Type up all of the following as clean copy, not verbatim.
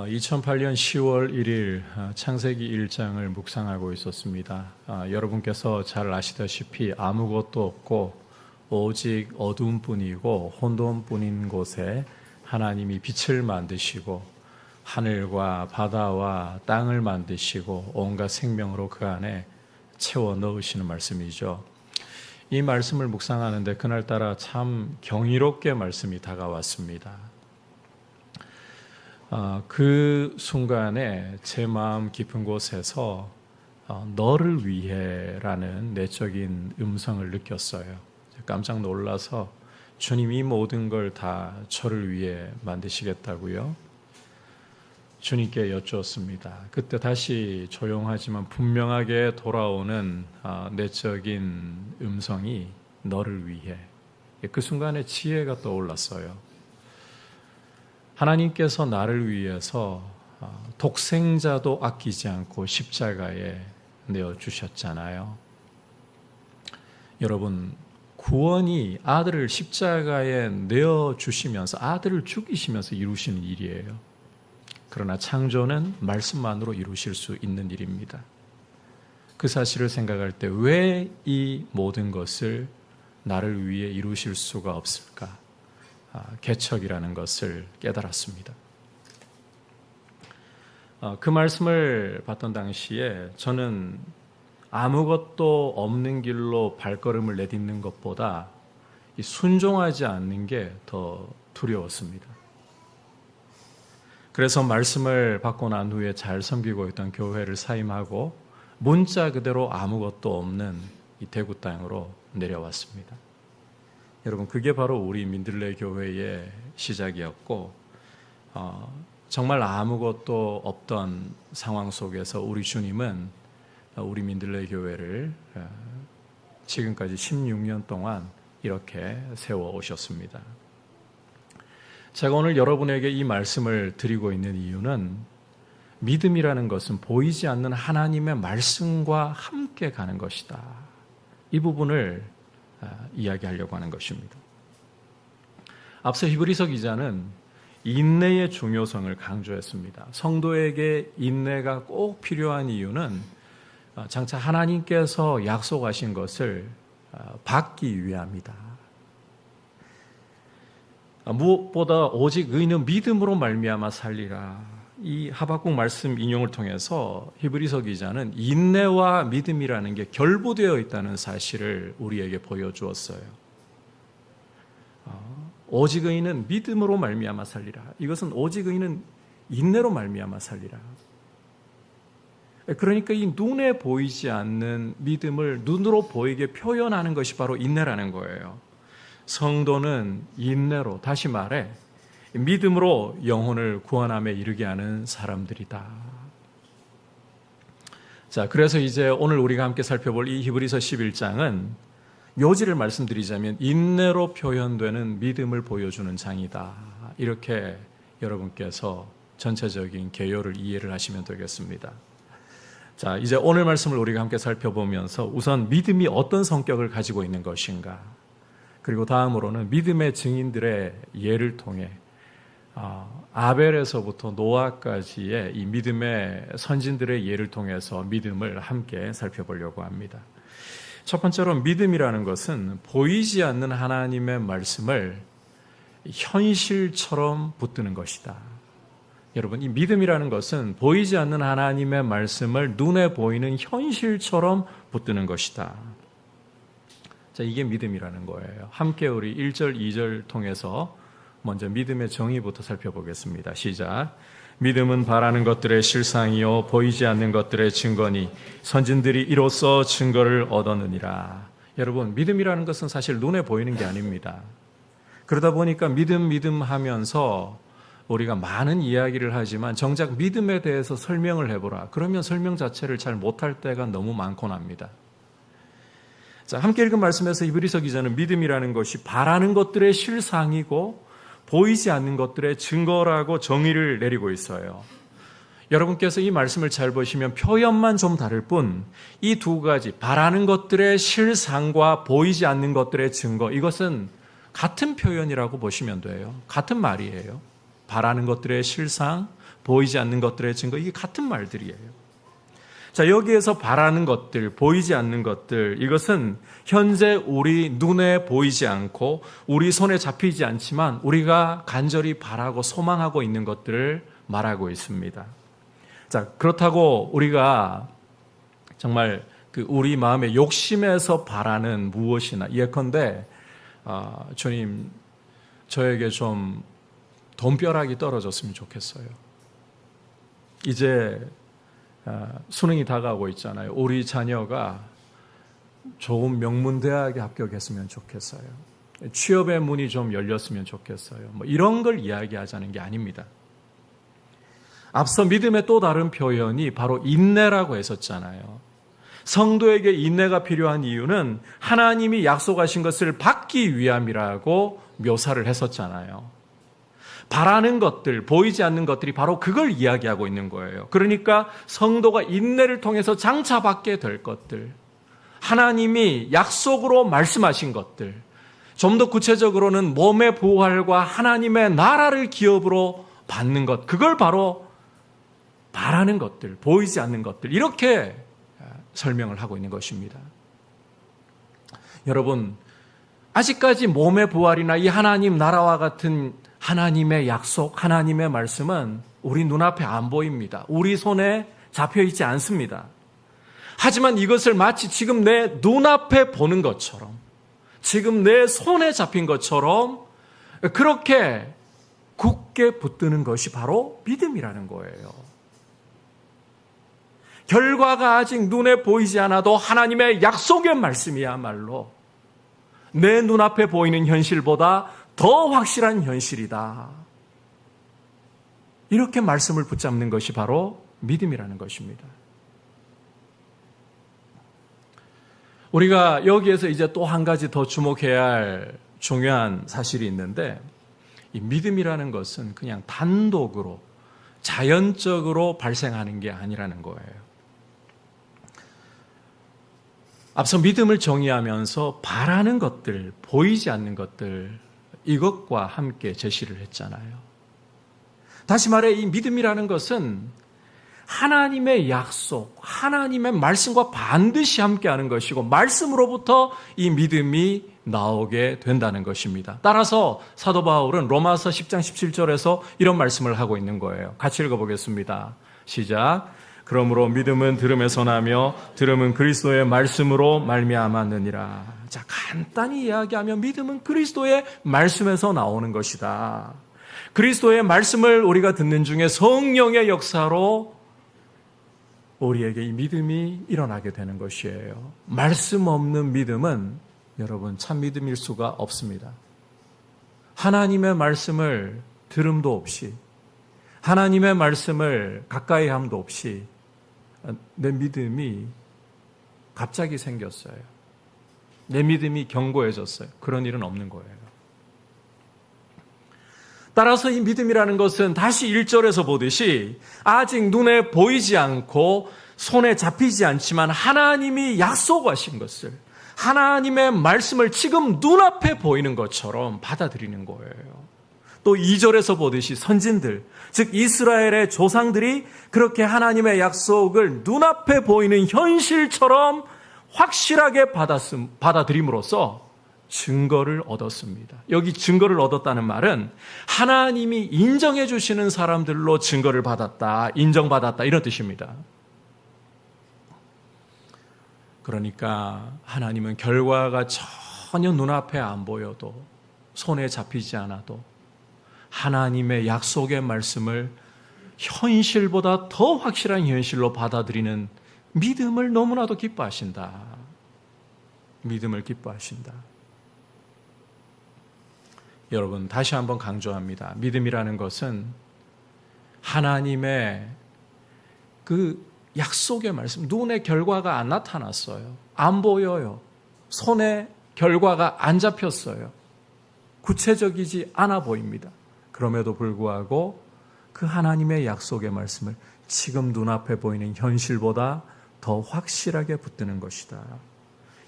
2008년 10월 1일 창세기 1장을 묵상하고 있었습니다. 여러분께서 잘 아시다시피 아무것도 없고 오직 어둠뿐이고 혼돈뿐인 곳에 하나님이 빛을 만드시고 하늘과 바다와 땅을 만드시고 온갖 생명으로 그 안에 채워 넣으시는 말씀이죠. 이 말씀을 묵상하는데 그날따라 참 경이롭게 말씀이 다가왔습니다. 그 순간에 제 마음 깊은 곳에서 너를 위해 라는 내적인 음성을 느꼈어요. 깜짝 놀라서 주님이 모든 걸 다 저를 위해 만드시겠다고요? 주님께 여쭈었습니다. 그때 다시 조용하지만 분명하게 돌아오는 내적인 음성이 너를 위해. 그 순간에 지혜가 떠올랐어요. 하나님께서 나를 위해서 독생자도 아끼지 않고 십자가에 내어주셨잖아요. 여러분, 구원이 아들을 십자가에 내어주시면서 아들을 죽이시면서 이루시는 일이에요. 그러나 창조는 말씀만으로 이루실 수 있는 일입니다. 그 사실을 생각할 때 왜 이 모든 것을 나를 위해 이루실 수가 없을까? 개척이라는 것을 깨달았습니다. 그 말씀을 받던 당시에 저는 아무것도 없는 길로 발걸음을 내딛는 것보다 순종하지 않는 게 더 두려웠습니다. 그래서 말씀을 받고 난 후에 잘 섬기고 있던 교회를 사임하고 문자 그대로 아무것도 없는 이 대구 땅으로 내려왔습니다. 여러분, 그게 바로 우리 민들레 교회의 시작이었고 정말 아무것도 없던 상황 속에서 우리 주님은 우리 민들레 교회를 지금까지 16년 동안 이렇게 세워오셨습니다. 제가 오늘 여러분에게 이 말씀을 드리고 있는 이유는 믿음이라는 것은 보이지 않는 하나님의 말씀과 함께 가는 것이다. 이 부분을 이야기하려고 하는 것입니다. 앞서 히브리서 기자는 인내의 중요성을 강조했습니다. 성도에게 인내가 꼭 필요한 이유는 장차 하나님께서 약속하신 것을 받기 위함이다. 무엇보다 오직 의인은 믿음으로 말미암아 살리라. 이 하박국 말씀 인용을 통해서 히브리서 기자는 인내와 믿음이라는 게 결부되어 있다는 사실을 우리에게 보여주었어요. 오직 의인은 믿음으로 말미암아 살리라. 이것은 오직 의인은 인내로 말미암아 살리라. 그러니까 이 눈에 보이지 않는 믿음을 눈으로 보이게 표현하는 것이 바로 인내라는 거예요. 성도는 인내로, 다시 말해 믿음으로 영혼을 구원함에 이르게 하는 사람들이다. 자, 그래서 이제 오늘 우리가 함께 살펴볼 이 히브리서 11장은 요지를 말씀드리자면 인내로 표현되는 믿음을 보여주는 장이다. 이렇게 여러분께서 전체적인 개요를 이해를 하시면 되겠습니다. 자, 이제 오늘 말씀을 우리가 함께 살펴보면서 우선 믿음이 어떤 성격을 가지고 있는 것인가, 그리고 다음으로는 믿음의 증인들의 예를 통해 아벨에서부터 노아까지의 이 믿음의 선진들의 예를 통해서 믿음을 함께 살펴보려고 합니다. 첫 번째로 믿음이라는 것은 보이지 않는 하나님의 말씀을 현실처럼 붙드는 것이다. 여러분, 이 믿음이라는 것은 보이지 않는 하나님의 말씀을 눈에 보이는 현실처럼 붙드는 것이다. 자, 이게 믿음이라는 거예요. 함께 우리 1절, 2절 통해서 먼저 믿음의 정의부터 살펴보겠습니다. 시작. 믿음은 바라는 것들의 실상이요 보이지 않는 것들의 증거니 선진들이 이로써 증거를 얻었느니라. 여러분, 믿음이라는 것은 사실 눈에 보이는 게 아닙니다. 그러다 보니까 믿음 하면서 우리가 많은 이야기를 하지만 정작 믿음에 대해서 설명을 해보라. 그러면 설명 자체를 잘 못할 때가 너무 많곤 합니다. 자, 함께 읽은 말씀에서 히브리서 기자는 믿음이라는 것이 바라는 것들의 실상이고 보이지 않는 것들의 증거라고 정의를 내리고 있어요. 여러분께서 이 말씀을 잘 보시면 표현만 좀 다를 뿐 이 두 가지, 바라는 것들의 실상과 보이지 않는 것들의 증거, 이것은 같은 표현이라고 보시면 돼요. 같은 말이에요. 바라는 것들의 실상, 보이지 않는 것들의 증거, 이게 같은 말들이에요. 자, 여기에서 바라는 것들, 보이지 않는 것들, 이것은 현재 우리 눈에 보이지 않고 우리 손에 잡히지 않지만 우리가 간절히 바라고 소망하고 있는 것들을 말하고 있습니다. 자, 그렇다고 우리가 정말 우리 마음의 욕심에서 바라는 무엇이나, 예컨대 주님, 저에게 좀 돈벼락이 떨어졌으면 좋겠어요. 이제 수능이 다가오고 있잖아요. 우리 자녀가 좋은 명문대학에 합격했으면 좋겠어요. 취업의 문이 좀 열렸으면 좋겠어요. 뭐 이런 걸 이야기하자는 게 아닙니다. 앞서 믿음의 또 다른 표현이 바로 인내라고 했었잖아요. 성도에게 인내가 필요한 이유는 하나님이 약속하신 것을 받기 위함이라고 묘사를 했었잖아요. 바라는 것들, 보이지 않는 것들이 바로 그걸 이야기하고 있는 거예요. 그러니까 성도가 인내를 통해서 장차받게 될 것들, 하나님이 약속으로 말씀하신 것들, 좀 더 구체적으로는 몸의 부활과 하나님의 나라를 기업으로 받는 것, 그걸 바로 바라는 것들, 보이지 않는 것들, 이렇게 설명을 하고 있는 것입니다. 여러분, 아직까지 몸의 부활이나 이 하나님 나라와 같은 하나님의 약속, 하나님의 말씀은 우리 눈앞에 안 보입니다. 우리 손에 잡혀있지 않습니다. 하지만 이것을 마치 지금 내 눈앞에 보는 것처럼, 지금 내 손에 잡힌 것처럼 그렇게 굳게 붙드는 것이 바로 믿음이라는 거예요. 결과가 아직 눈에 보이지 않아도 하나님의 약속의 말씀이야말로 내 눈앞에 보이는 현실보다 더 확실한 현실이다. 이렇게 말씀을 붙잡는 것이 바로 믿음이라는 것입니다. 우리가 여기에서 이제 또 한 가지 더 주목해야 할 중요한 사실이 있는데, 이 믿음이라는 것은 그냥 단독으로 자연적으로 발생하는 게 아니라는 거예요. 앞서 믿음을 정의하면서 바라는 것들, 보이지 않는 것들, 이것과 함께 제시를 했잖아요. 다시 말해 이 믿음이라는 것은 하나님의 약속, 하나님의 말씀과 반드시 함께하는 것이고 말씀으로부터 이 믿음이 나오게 된다는 것입니다. 따라서 사도 바울은 로마서 10장 17절에서 이런 말씀을 하고 있는 거예요. 같이 읽어보겠습니다. 시작. 그러므로 믿음은 들음에서 나며 들음은 그리스도의 말씀으로 말미암았느니라. 자, 간단히 이야기하면 믿음은 그리스도의 말씀에서 나오는 것이다. 그리스도의 말씀을 우리가 듣는 중에 성령의 역사로 우리에게 이 믿음이 일어나게 되는 것이에요. 말씀 없는 믿음은 여러분 참 믿음일 수가 없습니다. 하나님의 말씀을 들음도 없이, 하나님의 말씀을 가까이 함도 없이 내 믿음이 갑자기 생겼어요. 내 믿음이 견고해졌어요. 그런 일은 없는 거예요. 따라서 이 믿음이라는 것은 다시 1절에서 보듯이 아직 눈에 보이지 않고 손에 잡히지 않지만 하나님이 약속하신 것을, 하나님의 말씀을 지금 눈앞에 보이는 것처럼 받아들이는 거예요. 또 2절에서 보듯이 선진들, 즉 이스라엘의 조상들이 그렇게 하나님의 약속을 눈앞에 보이는 현실처럼 확실하게 받아들임으로써 증거를 얻었습니다. 여기 증거를 얻었다는 말은 하나님이 인정해 주시는 사람들로 증거를 받았다, 인정받았다, 이런 뜻입니다. 그러니까 하나님은 결과가 전혀 눈앞에 안 보여도, 손에 잡히지 않아도 하나님의 약속의 말씀을 현실보다 더 확실한 현실로 받아들이는 믿음을 너무나도 기뻐하신다. 믿음을 기뻐하신다. 여러분, 다시 한번 강조합니다. 믿음이라는 것은 하나님의 그 약속의 말씀, 눈에 결과가 안 나타났어요. 안 보여요. 손에 결과가 안 잡혔어요. 구체적이지 않아 보입니다. 그럼에도 불구하고 그 하나님의 약속의 말씀을 지금 눈앞에 보이는 현실보다 더 확실하게 붙드는 것이다.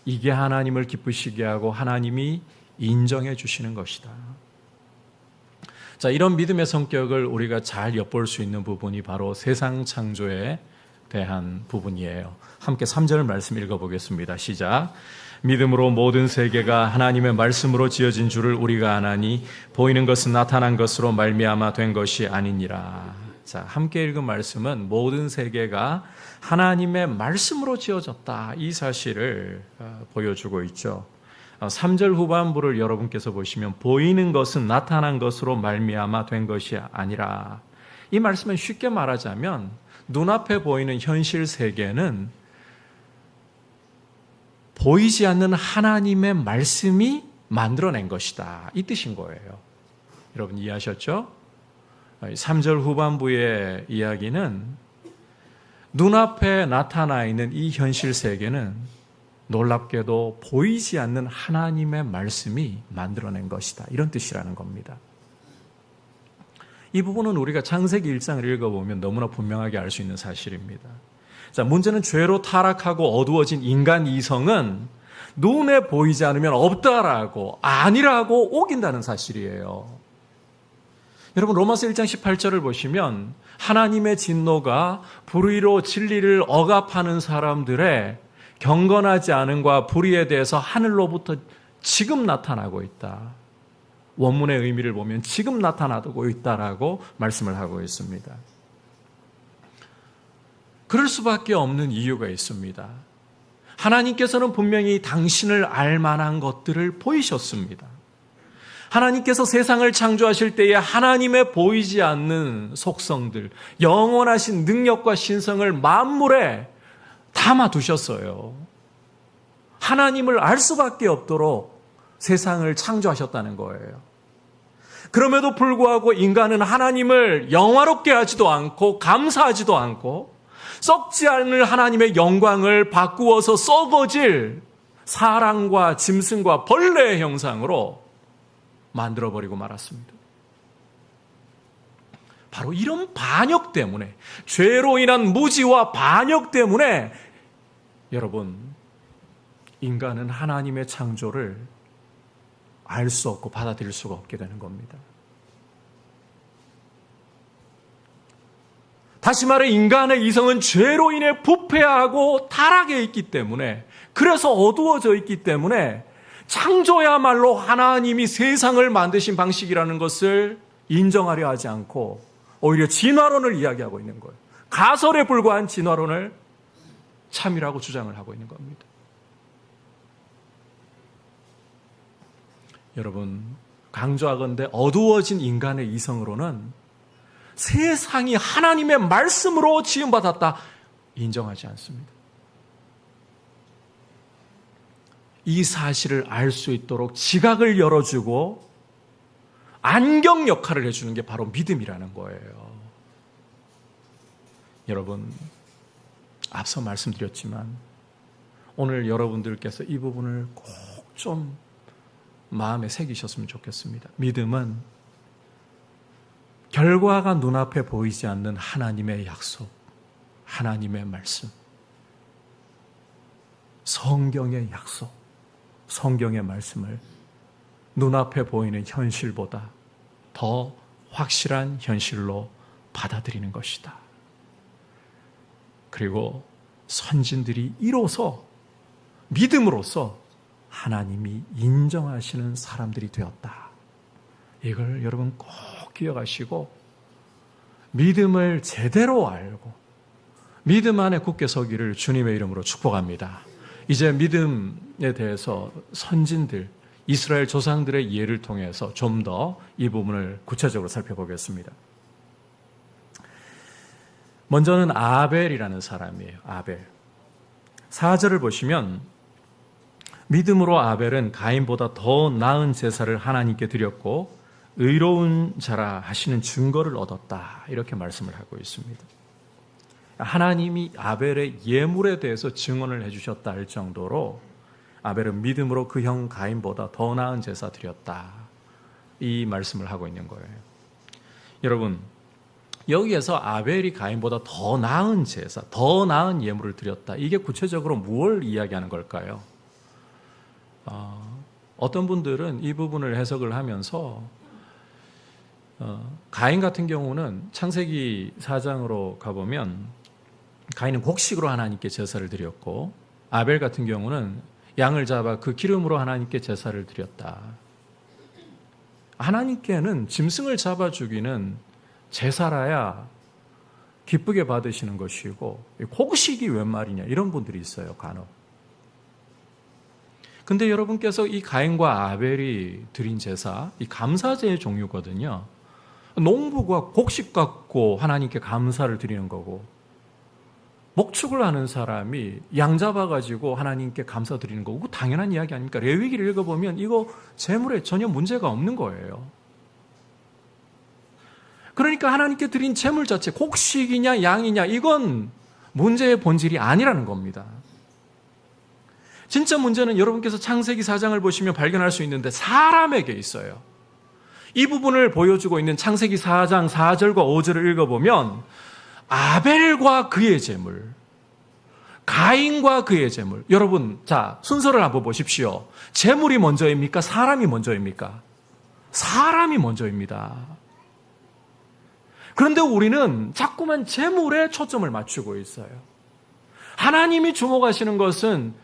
이게 하나님을 기쁘시게 하고 하나님이 인정해 주시는 것이다. 자, 이런 믿음의 성격을 우리가 잘 엿볼 수 있는 부분이 바로 세상 창조에 대한 부분이에요. 함께 3절 말씀 읽어보겠습니다. 시작. 믿음으로 모든 세계가 하나님의 말씀으로 지어진 줄을 우리가 아나니 보이는 것은 나타난 것으로 말미암아 된 것이 아니니라. 자, 함께 읽은 말씀은 모든 세계가 하나님의 말씀으로 지어졌다, 이 사실을 보여주고 있죠. 3절 후반부를 여러분께서 보시면 보이는 것은 나타난 것으로 말미암아 된 것이 아니라, 이 말씀은 쉽게 말하자면 눈앞에 보이는 현실 세계는 보이지 않는 하나님의 말씀이 만들어낸 것이다, 이 뜻인 거예요. 여러분 이해하셨죠? 3절 후반부의 이야기는 눈앞에 나타나 있는 이 현실 세계는 놀랍게도 보이지 않는 하나님의 말씀이 만들어낸 것이다, 이런 뜻이라는 겁니다. 이 부분은 우리가 창세기 1장을 읽어보면 너무나 분명하게 알 수 있는 사실입니다. 자, 문제는 죄로 타락하고 어두워진 인간 이성은 눈에 보이지 않으면 없다라고, 아니라고 오긴다는 사실이에요. 여러분 로마서 1장 18절을 보시면 하나님의 진노가 불의로 진리를 억압하는 사람들의 경건하지 않음과 불의에 대해서 하늘로부터 지금 나타나고 있다. 원문의 의미를 보면 지금 나타나고 있다라고 말씀을 하고 있습니다. 그럴 수밖에 없는 이유가 있습니다. 하나님께서는 분명히 당신을 알 만한 것들을 보이셨습니다. 하나님께서 세상을 창조하실 때에 하나님의 보이지 않는 속성들, 영원하신 능력과 신성을 만물에 담아두셨어요. 하나님을 알 수밖에 없도록 세상을 창조하셨다는 거예요. 그럼에도 불구하고 인간은 하나님을 영화롭게 하지도 않고 감사하지도 않고 썩지 않을 하나님의 영광을 바꾸어서 썩어질 사람과 짐승과 벌레의 형상으로 만들어버리고 말았습니다. 바로 이런 반역 때문에, 죄로 인한 무지와 반역 때문에 여러분, 인간은 하나님의 창조를 알 수 없고 받아들일 수가 없게 되는 겁니다. 다시 말해 인간의 이성은 죄로 인해 부패하고 타락해 있기 때문에, 그래서 어두워져 있기 때문에 창조야말로 하나님이 세상을 만드신 방식이라는 것을 인정하려 하지 않고 오히려 진화론을 이야기하고 있는 거예요. 가설에 불과한 진화론을 참이라고 주장을 하고 있는 겁니다. 여러분, 강조하건대 어두워진 인간의 이성으로는 세상이 하나님의 말씀으로 지음받았다 인정하지 않습니다. 이 사실을 알 수 있도록 지각을 열어주고 안경 역할을 해주는 게 바로 믿음이라는 거예요. 여러분, 앞서 말씀드렸지만 오늘 여러분들께서 이 부분을 꼭 좀 마음에 새기셨으면 좋겠습니다. 믿음은 결과가 눈앞에 보이지 않는 하나님의 약속, 하나님의 말씀, 성경의 약속, 성경의 말씀을 눈앞에 보이는 현실보다 더 확실한 현실로 받아들이는 것이다. 그리고 선진들이 이로써 믿음으로써 하나님이 인정하시는 사람들이 되었다. 이걸 여러분 꼭 기억하시고 믿음을 제대로 알고 믿음 안에 굳게 서기를 주님의 이름으로 축복합니다. 이제 믿음에 대해서 선진들, 이스라엘 조상들의 예를 통해서 좀 더 이 부분을 구체적으로 살펴보겠습니다. 먼저는 아벨이라는 사람이에요. 아벨. 4절을 보시면 믿음으로 아벨은 가인보다 더 나은 제사를 하나님께 드렸고 의로운 자라 하시는 증거를 얻었다, 이렇게 말씀을 하고 있습니다. 하나님이 아벨의 예물에 대해서 증언을 해주셨다 할 정도로 아벨은 믿음으로 그 형 가인보다 더 나은 제사 드렸다, 이 말씀을 하고 있는 거예요. 여러분, 여기에서 아벨이 가인보다 더 나은 제사, 더 나은 예물을 드렸다, 이게 구체적으로 무엇을 이야기하는 걸까요? 어떤 분들은 이 부분을 해석을 하면서 가인 같은 경우는 창세기 4장으로 가보면 가인은 곡식으로 하나님께 제사를 드렸고 아벨 같은 경우는 양을 잡아 그 기름으로 하나님께 제사를 드렸다. 하나님께는 짐승을 잡아 죽이는 제사라야 기쁘게 받으시는 것이고 곡식이 웬 말이냐 이런 분들이 있어요. 간혹. 근데 여러분께서 이 가인과 아벨이 드린 제사, 이 감사제의 종류거든요. 농부가 곡식 갖고 하나님께 감사를 드리는 거고 목축을 하는 사람이 양 잡아가지고 하나님께 감사 드리는 거고 당연한 이야기 아닙니까? 레위기를 읽어보면 이거 제물에 전혀 문제가 없는 거예요. 그러니까 하나님께 드린 제물 자체 곡식이냐 양이냐 이건 문제의 본질이 아니라는 겁니다. 진짜 문제는 여러분께서 창세기 4장을 보시면 발견할 수 있는데 사람에게 있어요. 이 부분을 보여주고 있는 창세기 4장 4절과 5절을 읽어보면 아벨과 그의 제물, 가인과 그의 제물. 여러분, 자, 순서를 한번 보십시오. 제물이 먼저입니까? 사람이 먼저입니까? 사람이 먼저입니다. 그런데 우리는 자꾸만 제물에 초점을 맞추고 있어요. 하나님이 주목하시는 것은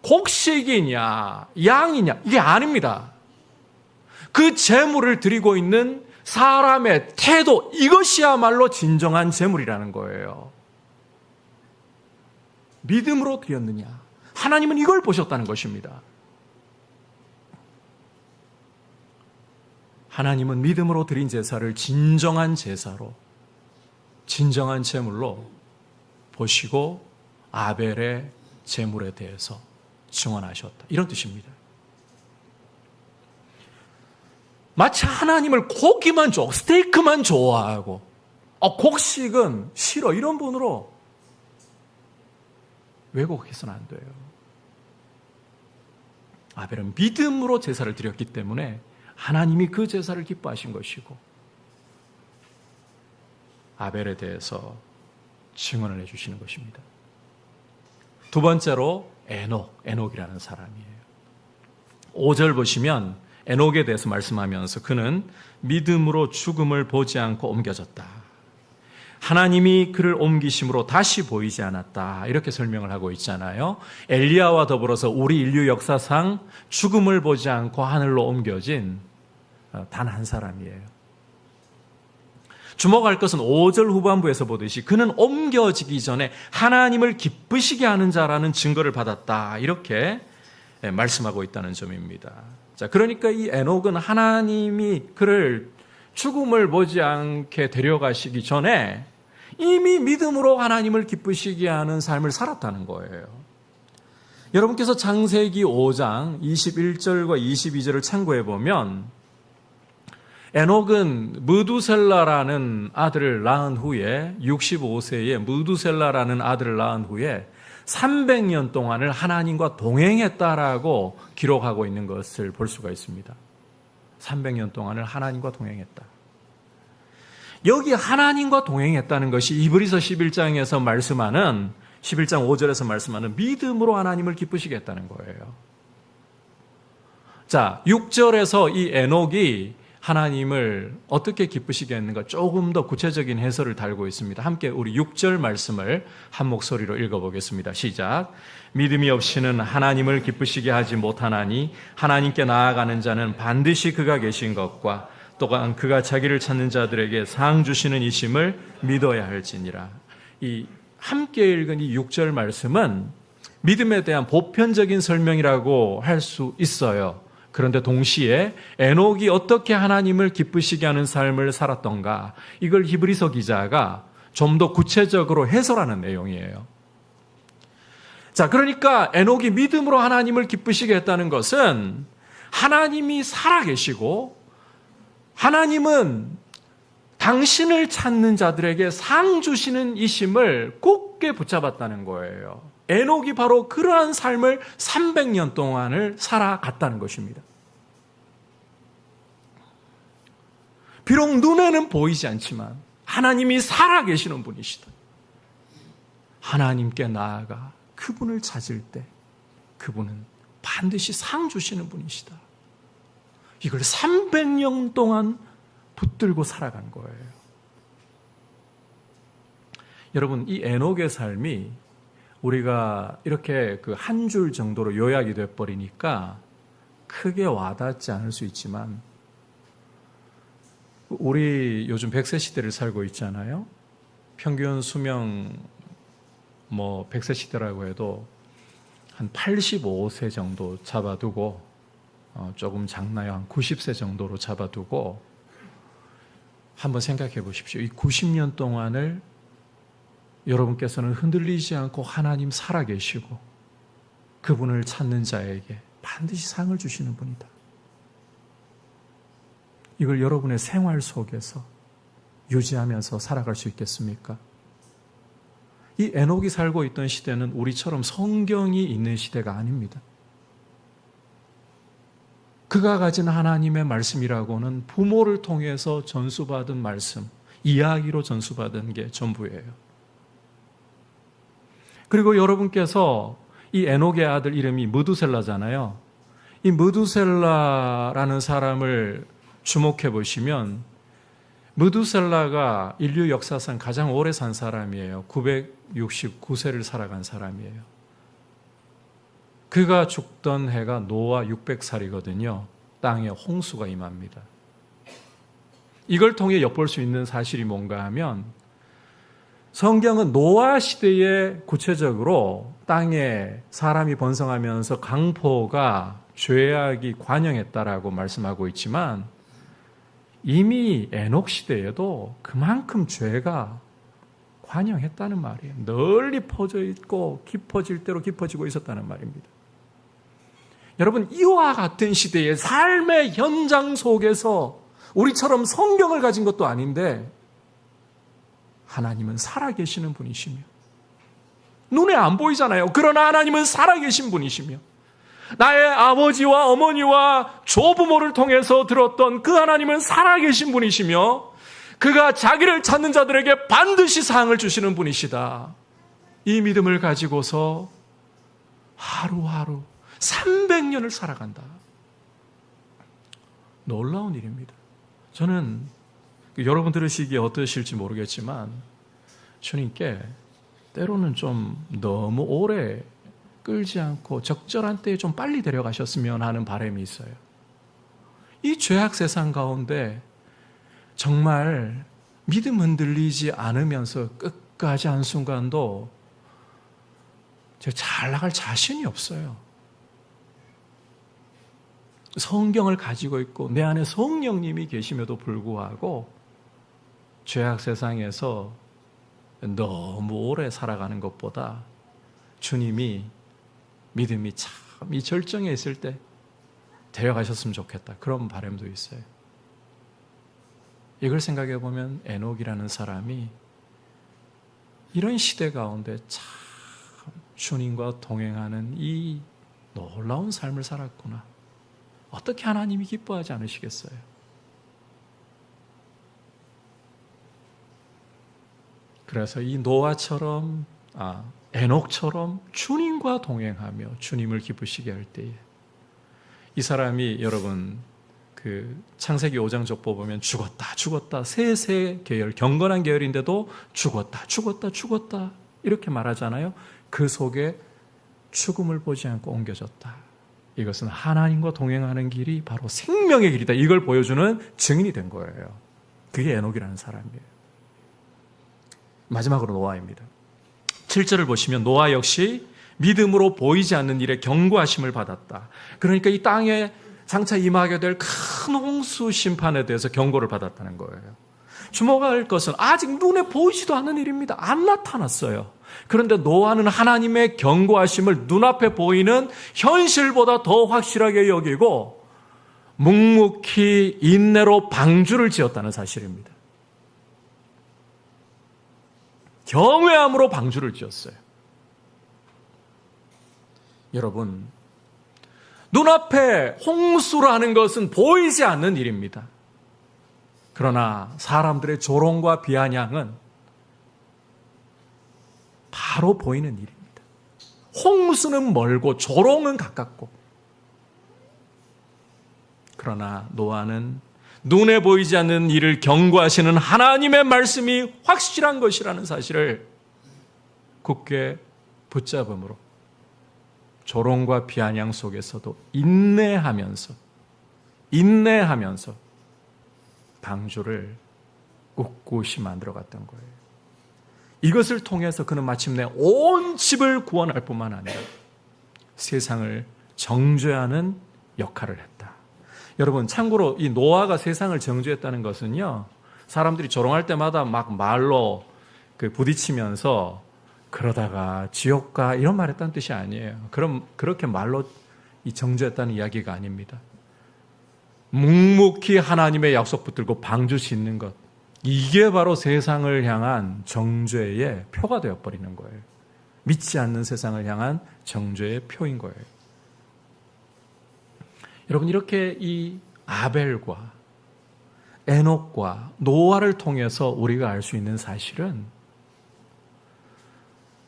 곡식이냐, 양이냐, 이게 아닙니다. 그 제물을 드리고 있는 사람의 태도, 이것이야말로 진정한 제물이라는 거예요. 믿음으로 드렸느냐? 하나님은 이걸 보셨다는 것입니다. 하나님은 믿음으로 드린 제사를 진정한 제사로, 진정한 제물로 보시고 아벨의 제물에 대해서 증언하셨다. 이런 뜻입니다. 마치 하나님을 고기만 좋아, 스테이크만 좋아하고 곡식은 싫어 이런 분으로 왜곡해서는 안 돼요. 아벨은 믿음으로 제사를 드렸기 때문에 하나님이 그 제사를 기뻐하신 것이고 아벨에 대해서 증언을 해주시는 것입니다. 두 번째로 에녹이라는 사람이에요. 5절 보시면 에녹에 대해서 말씀하면서 그는 믿음으로 죽음을 보지 않고 옮겨졌다. 하나님이 그를 옮기심으로 다시 보이지 않았다. 이렇게 설명을 하고 있잖아요. 엘리야와 더불어서 우리 인류 역사상 죽음을 보지 않고 하늘로 옮겨진 단 한 사람이에요. 주목할 것은 5절 후반부에서 보듯이 그는 옮겨지기 전에 하나님을 기쁘시게 하는 자라는 증거를 받았다. 이렇게 말씀하고 있다는 점입니다. 자, 그러니까 이 에녹은 하나님이 그를 죽음을 보지 않게 데려가시기 전에 이미 믿음으로 하나님을 기쁘시게 하는 삶을 살았다는 거예요. 여러분께서 창세기 5장 21절과 22절을 참고해 보면 에녹은 무두셀라라는 아들을 낳은 후에 65세에 무두셀라라는 아들을 낳은 후에 300년 동안을 하나님과 동행했다라고 기록하고 있는 것을 볼 수가 있습니다. 300년 동안을 하나님과 동행했다. 여기 하나님과 동행했다는 것이 이브리서 11장에서 말씀하는 11장 5절에서 말씀하는 믿음으로 하나님을 기쁘시게 했다는 거예요. 자, 6절에서 이 에녹이 하나님을 어떻게 기쁘시게 했는가 조금 더 구체적인 해설을 달고 있습니다. 함께 우리 6절 말씀을 한 목소리로 읽어보겠습니다. 시작. 믿음이 없이는 하나님을 기쁘시게 하지 못하나니 하나님께 나아가는 자는 반드시 그가 계신 것과 또한 그가 자기를 찾는 자들에게 상 주시는 이심을 믿어야 할지니라. 이 함께 읽은 이 6절 말씀은 믿음에 대한 보편적인 설명이라고 할 수 있어요. 그런데 동시에 에녹이 어떻게 하나님을 기쁘시게 하는 삶을 살았던가, 이걸 히브리서 기자가 좀 더 구체적으로 해설하는 내용이에요. 자, 그러니까 에녹이 믿음으로 하나님을 기쁘시게 했다는 것은 하나님이 살아계시고 하나님은 당신을 찾는 자들에게 상 주시는 이심을 굳게 붙잡았다는 거예요. 에녹이 바로 그러한 삶을 300년 동안을 살아갔다는 것입니다. 비록 눈에는 보이지 않지만 하나님이 살아계시는 분이시다. 하나님께 나아가 그분을 찾을 때 그분은 반드시 상 주시는 분이시다. 이걸 300년 동안 붙들고 살아간 거예요. 여러분, 이 에녹의 삶이 우리가 이렇게 그 한 줄 정도로 요약이 돼버리니까 크게 와닿지 않을 수 있지만, 우리 요즘 100세 시대를 살고 있잖아요. 평균 수명 100세 시대라고 해도 한 85세 정도 잡아두고, 조금 작나요? 한 90세 정도로 잡아두고 한번 생각해 보십시오. 이 90년 동안을 여러분께서는 흔들리지 않고 하나님 살아계시고 그분을 찾는 자에게 반드시 상을 주시는 분이다. 이걸 여러분의 생활 속에서 유지하면서 살아갈 수 있겠습니까? 이 에녹이 살고 있던 시대는 우리처럼 성경이 있는 시대가 아닙니다. 그가 가진 하나님의 말씀이라고는 부모를 통해서 전수받은 말씀, 이야기로 전수받은 게 전부예요. 그리고 여러분께서 이 에녹의 아들 이름이 무두셀라잖아요. 이 무두셀라라는 사람을 주목해 보시면, 무두셀라가 인류 역사상 가장 오래 산 사람이에요. 969세를 살아간 사람이에요. 그가 죽던 해가 노아 600살이거든요. 땅에 홍수가 임합니다. 이걸 통해 엿볼 수 있는 사실이 뭔가 하면, 성경은 노아 시대에 구체적으로 땅에 사람이 번성하면서 강포가 죄악이 관영했다라고 말씀하고 있지만, 이미 에녹 시대에도 그만큼 죄가 관영했다는 말이에요. 널리 퍼져 있고 깊어질 대로 깊어지고 있었다는 말입니다. 여러분, 이와 같은 시대의 삶의 현장 속에서 우리처럼 성경을 가진 것도 아닌데 하나님은 살아계시는 분이시며, 눈에 안 보이잖아요. 그러나 하나님은 살아계신 분이시며, 나의 아버지와 어머니와 조부모를 통해서 들었던 그 하나님은 살아계신 분이시며, 그가 자기를 찾는 자들에게 반드시 상을 주시는 분이시다. 이 믿음을 가지고서 하루하루 300년을 살아간다. 놀라운 일입니다. 저는 여러분 들으시기에 어떠실지 모르겠지만, 주님께 때로는 좀 너무 오래 끌지 않고 적절한 때에 좀 빨리 데려가셨으면 하는 바람이 있어요. 이 죄악 세상 가운데 정말 믿음 흔들리지 않으면서 끝까지 한순간도 제가 잘 나갈 자신이 없어요. 성경을 가지고 있고 내 안에 성령님이 계심에도 불구하고 죄악 세상에서 너무 오래 살아가는 것보다 주님이 믿음이 참 이 절정에 있을 때 데려가셨으면 좋겠다, 그런 바람도 있어요. 이걸 생각해 보면 에녹이라는 사람이 이런 시대 가운데 참 주님과 동행하는 이 놀라운 삶을 살았구나. 어떻게 하나님이 기뻐하지 않으시겠어요? 그래서 이 노아처럼, 에녹처럼 주님과 동행하며 주님을 기쁘시게 할 때에 이 사람이, 여러분 그 창세기 5장 족보 보면 죽었다 세 계열, 경건한 계열인데도 죽었다 이렇게 말하잖아요. 그 속에 죽음을 보지 않고 옮겨졌다. 이것은 하나님과 동행하는 길이 바로 생명의 길이다, 이걸 보여주는 증인이 된 거예요. 그게 에녹이라는 사람이에요. 마지막으로 노아입니다. 7절을 보시면 노아 역시 믿음으로 보이지 않는 일에 경고하심을 받았다. 그러니까 이 땅에 장차 임하게 될 큰 홍수 심판에 대해서 경고를 받았다는 거예요. 주목할 것은 아직 눈에 보이지도 않는 일입니다. 안 나타났어요. 그런데 노아는 하나님의 경고하심을 눈앞에 보이는 현실보다 더 확실하게 여기고 묵묵히 인내로 방주를 지었다는 사실입니다. 경외함으로 방주를 지었어요. 여러분, 눈앞에 홍수라는 것은 보이지 않는 일입니다. 그러나 사람들의 조롱과 비아냥은 바로 보이는 일입니다. 홍수는 멀고 조롱은 가깝고, 그러나 노아는 눈에 보이지 않는 일을 경고하시는 하나님의 말씀이 확실한 것이라는 사실을 굳게 붙잡음으로 조롱과 비아냥 속에서도 인내하면서 방주를 꿋꿋이 만들어갔던 거예요. 이것을 통해서 그는 마침내 온 집을 구원할 뿐만 아니라 세상을 정죄하는 역할을 했다. 여러분, 참고로 이 노아가 세상을 정죄했다는 것은요, 사람들이 조롱할 때마다 막 말로 부딪히면서 그러다가 지옥 가 이런 말 했다는 뜻이 아니에요. 그렇게 말로 정죄했다는 이야기가 아닙니다. 묵묵히 하나님의 약속 붙들고 방주 짓는 것, 이게 바로 세상을 향한 정죄의 표가 되어버리는 거예요. 믿지 않는 세상을 향한 정죄의 표인 거예요. 여러분, 이렇게 이 아벨과 에녹과 노아를 통해서 우리가 알 수 있는 사실은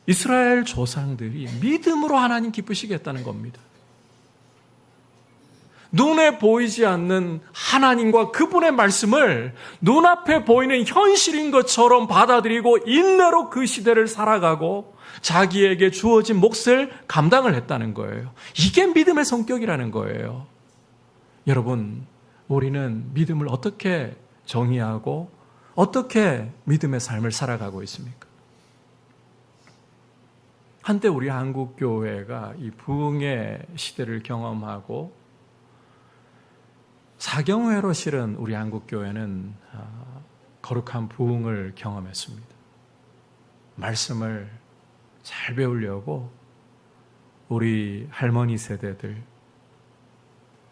이스라엘 조상들이 믿음으로 하나님 기쁘시겠다는 겁니다. 눈에 보이지 않는 하나님과 그분의 말씀을 눈앞에 보이는 현실인 것처럼 받아들이고 인내로 그 시대를 살아가고 자기에게 주어진 몫을 감당을 했다는 거예요. 이게 믿음의 성격이라는 거예요. 여러분, 우리는 믿음을 어떻게 정의하고 어떻게 믿음의 삶을 살아가고 있습니까? 한때 우리 한국교회가 이 부흥의 시대를 경험하고 사경회로 실은 우리 한국교회는 거룩한 부흥을 경험했습니다. 말씀을 잘 배우려고 우리 할머니 세대들,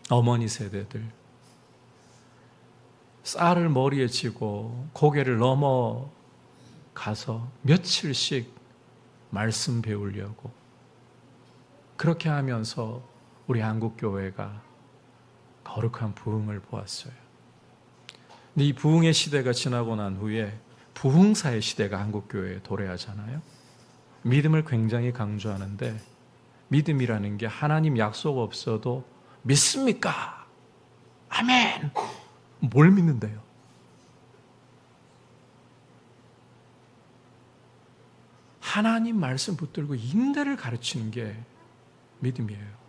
어머니 세대들 쌀을 머리에 쥐고 고개를 넘어가서 며칠씩 말씀 배우려고 그렇게 하면서 우리 한국교회가 거룩한 부흥을 보았어요. 근데 이 부흥의 시대가 지나고 난 후에 부흥사의 시대가 한국교회에 도래하잖아요. 믿음을 굉장히 강조하는데 믿음이라는 게 하나님 약속 없어도 믿습니까? 아멘! 뭘 믿는데요? 하나님 말씀 붙들고 인내를 가르치는 게 믿음이에요.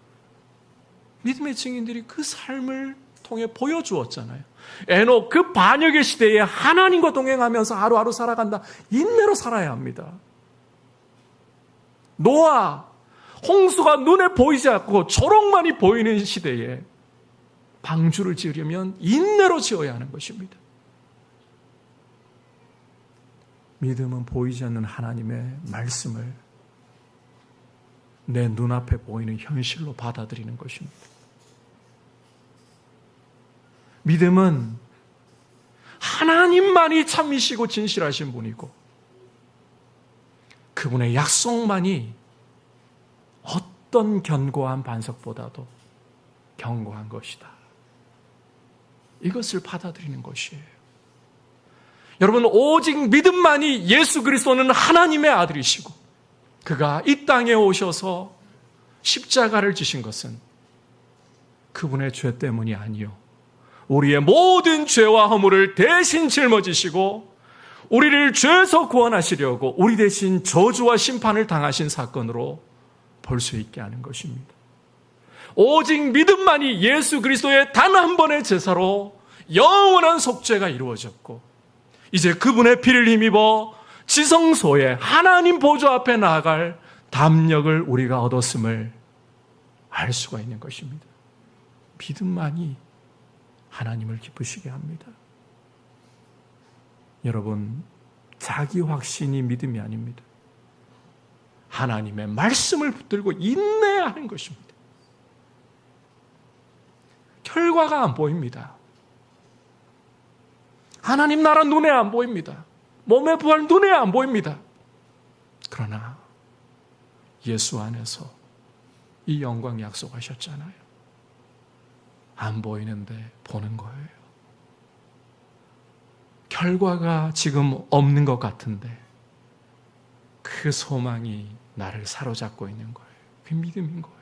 믿음의 증인들이 그 삶을 통해 보여주었잖아요. 에녹 그 반역의 시대에 하나님과 동행하면서 하루하루 살아간다. 인내로 살아야 합니다. 노아 홍수가 눈에 보이지 않고 초록만이 보이는 시대에 방주를 지으려면 인내로 지어야 하는 것입니다. 믿음은 보이지 않는 하나님의 말씀을 내 눈앞에 보이는 현실로 받아들이는 것입니다. 믿음은 하나님만이 참이시고 진실하신 분이고 그분의 약속만이 어떤 견고한 반석보다도 견고한 것이다. 이것을 받아들이는 것이에요. 여러분, 오직 믿음만이 예수 그리스도는 하나님의 아들이시고 그가 이 땅에 오셔서 십자가를 지신 것은 그분의 죄 때문이 아니요 우리의 모든 죄와 허물을 대신 짊어지시고 우리를 죄에서 구원하시려고 우리 대신 저주와 심판을 당하신 사건으로 볼 수 있게 하는 것입니다. 오직 믿음만이 예수 그리스도의 단 한 번의 제사로 영원한 속죄가 이루어졌고 이제 그분의 피를 힘입어 지성소에 하나님 보좌 앞에 나아갈 담력을 우리가 얻었음을 알 수가 있는 것입니다. 믿음만이 하나님을 기쁘시게 합니다. 여러분, 자기 확신이 믿음이 아닙니다. 하나님의 말씀을 붙들고 인내해야 하는 것입니다. 결과가 안 보입니다. 하나님 나라 눈에 안 보입니다. 몸의 부활 눈에 안 보입니다. 그러나 예수 안에서 이 영광 약속하셨잖아요. 안 보이는데 보는 거예요. 결과가 지금 없는 것 같은데 그 소망이 나를 사로잡고 있는 거예요. 그 믿음인 거예요.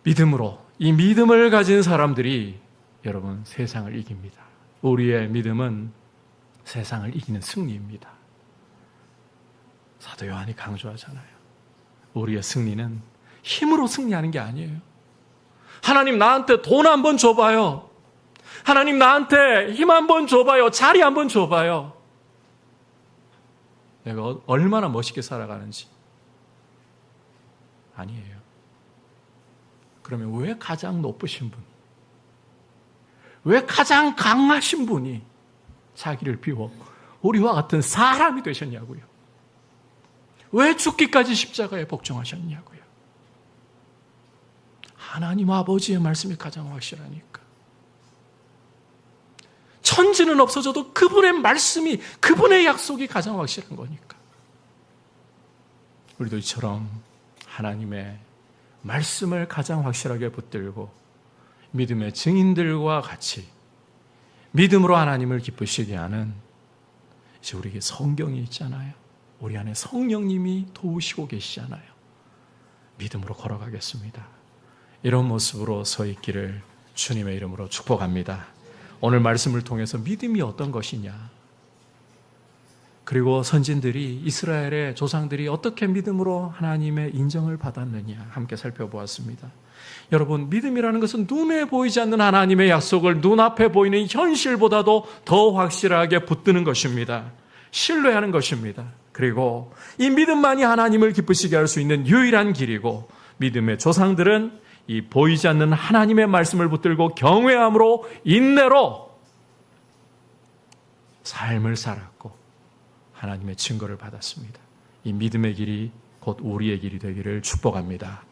믿음으로, 이 믿음을 가진 사람들이 여러분, 세상을 이깁니다. 우리의 믿음은 세상을 이기는 승리입니다. 사도 요한이 강조하잖아요. 우리의 승리는 힘으로 승리하는 게 아니에요. 하나님 나한테 돈 한번 줘봐요. 하나님 나한테 힘 한번 줘봐요. 자리 한번 줘봐요. 내가 얼마나 멋있게 살아가는지. 아니에요. 그러면 왜 가장 높으신 분, 왜 가장 강하신 분이 자기를 비워 우리와 같은 사람이 되셨냐고요. 왜 죽기까지 십자가에 복종하셨냐고요. 하나님 아버지의 말씀이 가장 확실하니까. 천지는 없어져도 그분의 말씀이, 그분의 약속이 가장 확실한 거니까. 우리도 이처럼 하나님의 말씀을 가장 확실하게 붙들고 믿음의 증인들과 같이 믿음으로 하나님을 기쁘시게 하는, 이제 우리에게 성경이 있잖아요. 우리 안에 성령님이 도우시고 계시잖아요. 믿음으로 걸어가겠습니다. 이런 모습으로 서 있기를 주님의 이름으로 축복합니다. 오늘 말씀을 통해서 믿음이 어떤 것이냐, 그리고 선진들이, 이스라엘의 조상들이 어떻게 믿음으로 하나님의 인정을 받았느냐 함께 살펴보았습니다. 여러분, 믿음이라는 것은 눈에 보이지 않는 하나님의 약속을 눈앞에 보이는 현실보다도 더 확실하게 붙드는 것입니다. 신뢰하는 것입니다. 그리고 이 믿음만이 하나님을 기쁘시게 할 수 있는 유일한 길이고, 믿음의 조상들은 이 보이지 않는 하나님의 말씀을 붙들고 경외함으로 인내로 삶을 살았고 하나님의 증거를 받았습니다. 이 믿음의 길이 곧 우리의 길이 되기를 축복합니다.